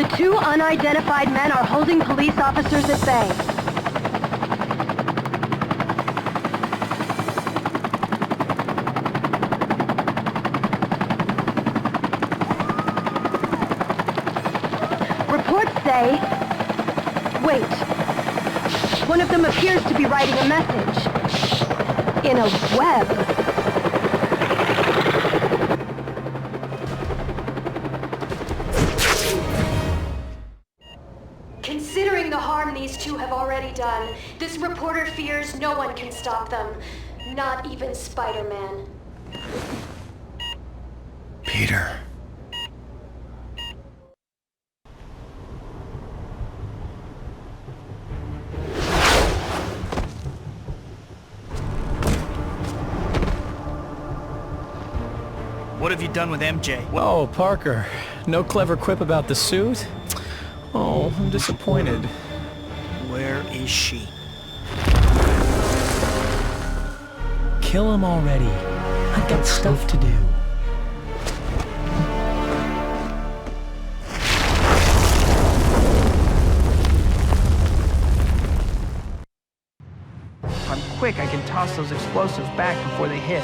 The two unidentified men are holding police officers at bay. Reports say... Wait. One of them appears to be writing a message. In a web. Considering the harm these two have already done, this reporter fears no one can stop them. Not even Spider-Man. Peter. What have you done with MJ? Oh, Parker. No clever quip about the suit? Oh, I'm disappointed. Where is she? Kill him already. I've got stuff to do. If I'm quick, I can toss those explosives back before they hit.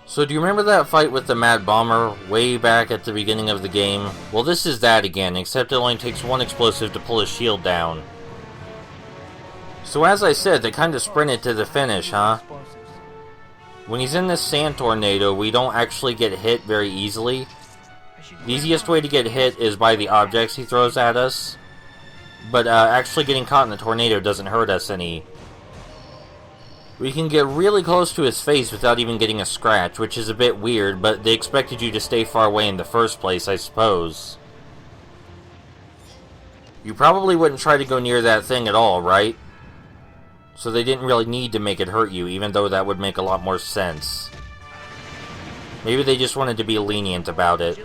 So do you remember that fight with the Mad Bomber way back at the beginning of the game? Well, this is that again, except it only takes one explosive to pull his shield down. So as I said, they kind of sprinted to the finish, huh? When he's in this sand tornado, we don't actually get hit very easily. The easiest way to get hit is by the objects he throws at us. But actually getting caught in the tornado doesn't hurt us any. We can get really close to his face without even getting a scratch, which is a bit weird, but they expected you to stay far away in the first place, I suppose. You probably wouldn't try to go near that thing at all, right? So they didn't really need to make it hurt you, even though that would make a lot more sense. Maybe they just wanted to be lenient about it.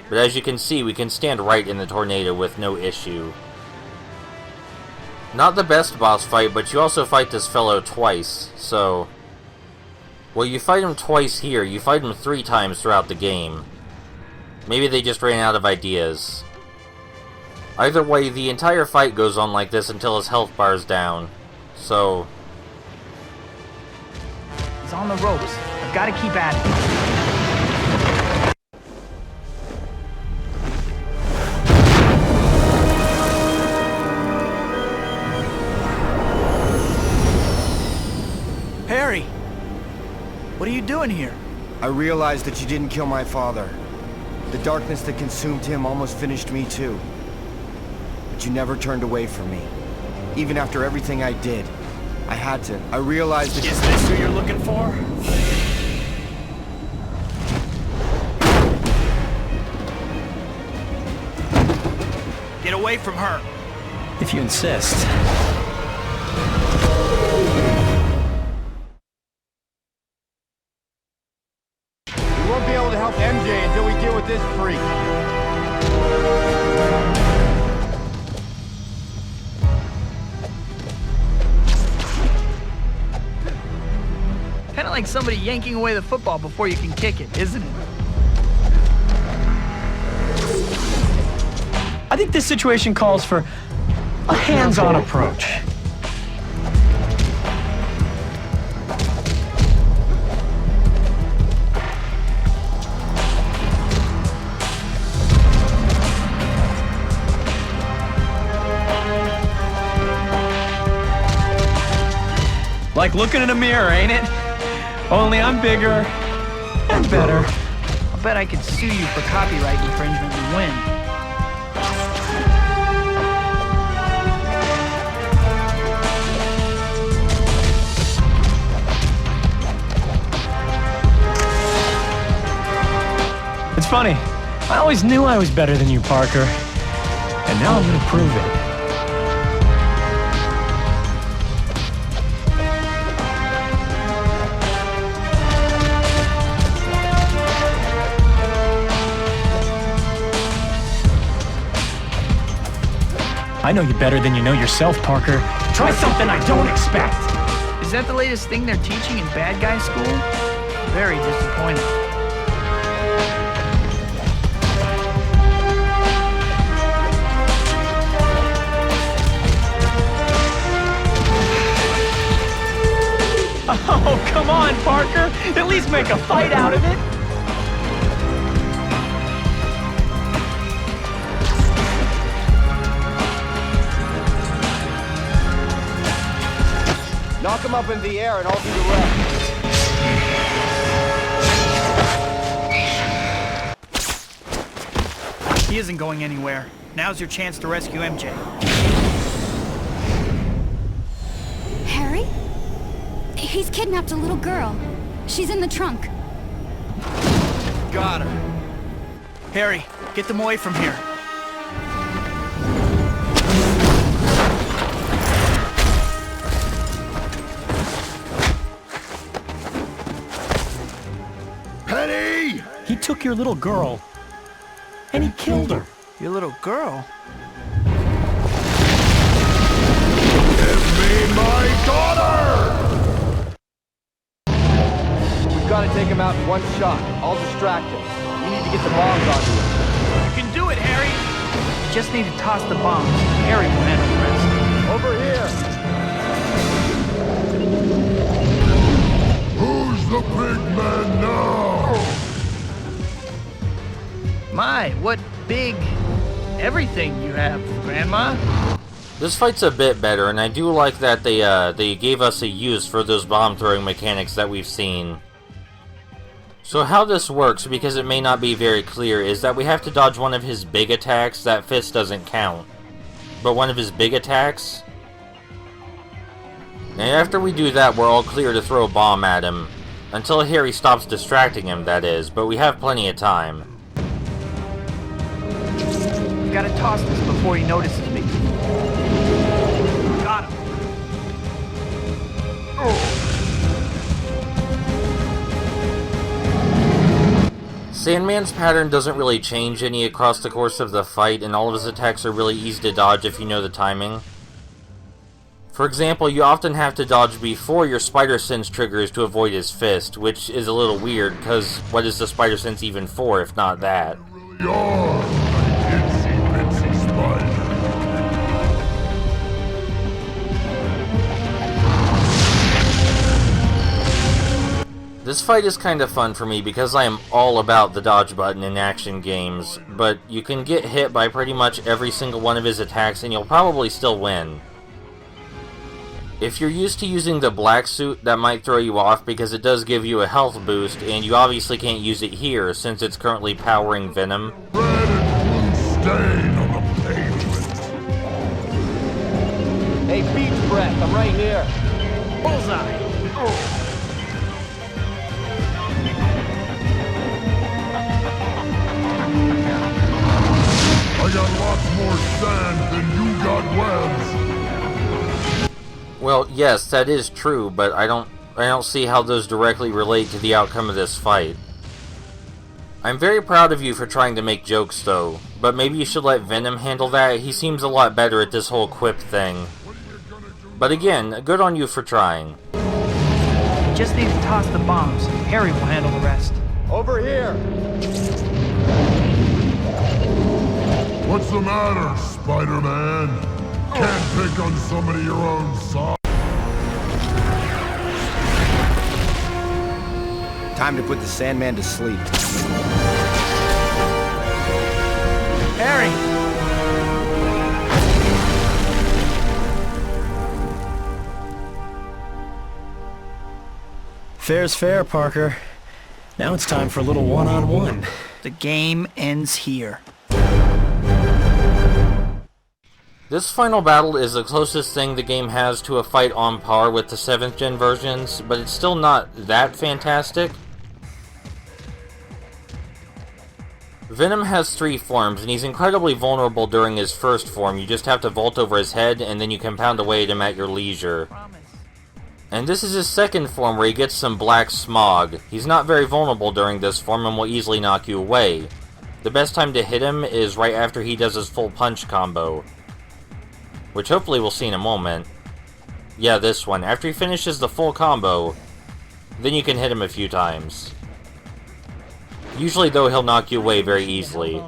But as you can see, we can stand right in the tornado with no issue. Not the best boss fight, but you also fight this fellow twice, so... Well, you fight him twice here, you fight him 3 times throughout the game. Maybe they just ran out of ideas. Either way, the entire fight goes on like this until his health bar's down. So... He's on the ropes. I've got to keep at it. Harry! What are you doing here? I realized that you didn't kill my father. The darkness that consumed him almost finished me too. But you never turned away from me. Even after everything I did. I had to. I realized that... Is this who you're looking for? Get away from her! If you insist. We won't be able to help MJ until we deal with this freak. Kinda like somebody yanking away the football before you can kick it, isn't it? I think this situation calls for a hands-on approach. Like looking in a mirror, ain't it? Only I'm bigger and better. I'll bet I could sue you for copyright infringement and win. It's funny. I always knew I was better than you, Parker. And now I'm gonna prove it. I know you better than you know yourself, Parker. Try something I don't expect! Is that the latest thing they're teaching in bad guy school? Very disappointing. Come on, Parker! At least make a fight out of it! Knock him up in the air and I'll do the rest. He isn't going anywhere. Now's your chance to rescue MJ. Harry? He's kidnapped a little girl. She's in the trunk. Got her. Harry, get them away from here. Penny! He took your little girl. And he killed her. Your little girl? Give me my daughter! We've got to take him out in one shot. I'll distract him. We need to get the bombs onto him. You can do it, Harry! You just need to toss the bombs. Harry will handle the rest. Over here! Who's the big man now? My, what big everything you have, Grandma. This fight's a bit better, and I do like that they gave us a use for those bomb-throwing mechanics that we've seen. So how this works, because it may not be very clear, is that we have to dodge one of his big attacks. That fist doesn't count. But one of his big attacks? And after we do that, we're all clear to throw a bomb at him. Until Harry stops distracting him, that is, but we have plenty of time. Gotta toss this before he notices me. Got him. Sandman's pattern doesn't really change any across the course of the fight, and all of his attacks are really easy to dodge if you know the timing. For example, you often have to dodge before your spider sense triggers to avoid his fist, which is a little weird, because what is the spider sense even for if not that? This fight is kind of fun for me because I am all about the dodge button in action games, but you can get hit by pretty much every single one of his attacks and you'll probably still win. If you're used to using the black suit, that might throw you off because it does give you a health boost, and you obviously can't use it here since it's currently powering Venom. Red and blue stain on the pavement. Hey, beach breath, I'm right here. Bullseye! I got lots more sand than you got webs. Well, yes, that is true, but I don't see how those directly relate to the outcome of this fight. I'm very proud of you for trying to make jokes, though, but maybe you should let Venom handle that. He seems a lot better at this whole quip thing. But again, good on you for trying. You just need to toss the bombs. Harry will handle the rest. Over here! What's the matter, Spider-Man? Can't pick on somebody your own size. Time to put the Sandman to sleep. Harry! Fair's fair, Parker. Now it's time for a little one-on-one. The game ends here. This final battle is the closest thing the game has to a fight on par with the 7th gen versions, but it's still not that fantastic. Venom has 3 forms, and he's incredibly vulnerable during his first form. You just have to vault over his head, and then you can pound away at him at your leisure. And this is his second form, where he gets some black smog. He's not very vulnerable during this form, and will easily knock you away. The best time to hit him is right after he does his full punch combo, which hopefully we'll see in a moment. Yeah, this one. After he finishes the full combo, then you can hit him a few times. Usually, though, he'll knock you away very easily.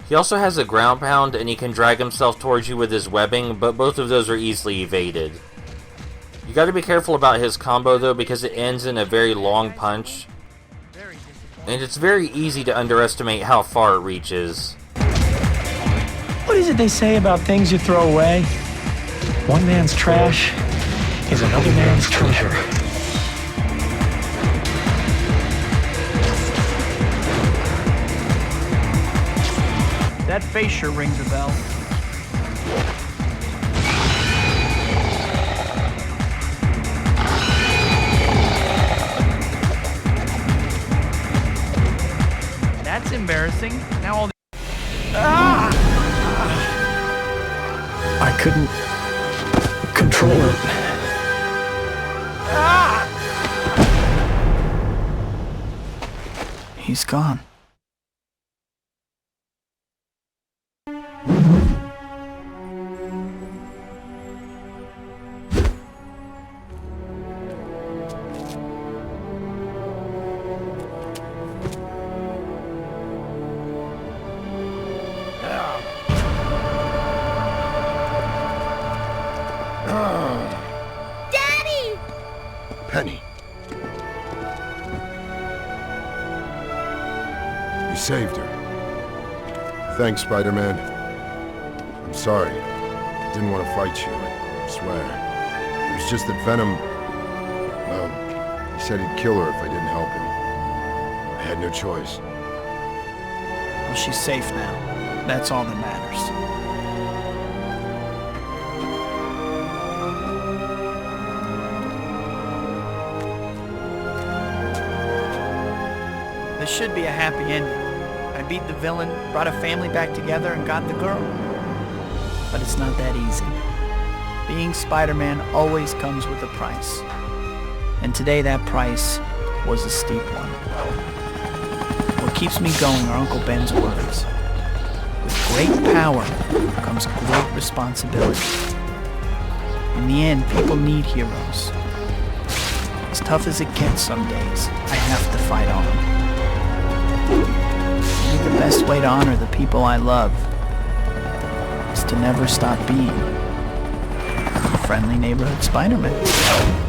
He also has a ground pound, and he can drag himself towards you with his webbing, but both of those are easily evaded. You gotta be careful about his combo though, because it ends in a very long punch. And it's very easy to underestimate how far it reaches. What is it they say about things you throw away? One man's trash is another man's treasure. That face sure rings a bell. That's embarrassing. Now all the... I couldn't control it. He's gone. Penny. You saved her. Thanks, Spider-Man. I'm sorry. I didn't want to fight you, I swear. It was just that Venom... Well, he said he'd kill her if I didn't help him. I had no choice. Well, she's safe now. That's all that matters. This should be a happy ending. I beat the villain, brought a family back together, and got the girl. But it's not that easy. Being Spider-Man always comes with a price. And today that price was a steep one. What keeps me going are Uncle Ben's words. With great power comes great responsibility. In the end, people need heroes. As tough as it gets some days, I have to fight on. Maybe the best way to honor the people I love is to never stop being a friendly neighborhood Spider-Man.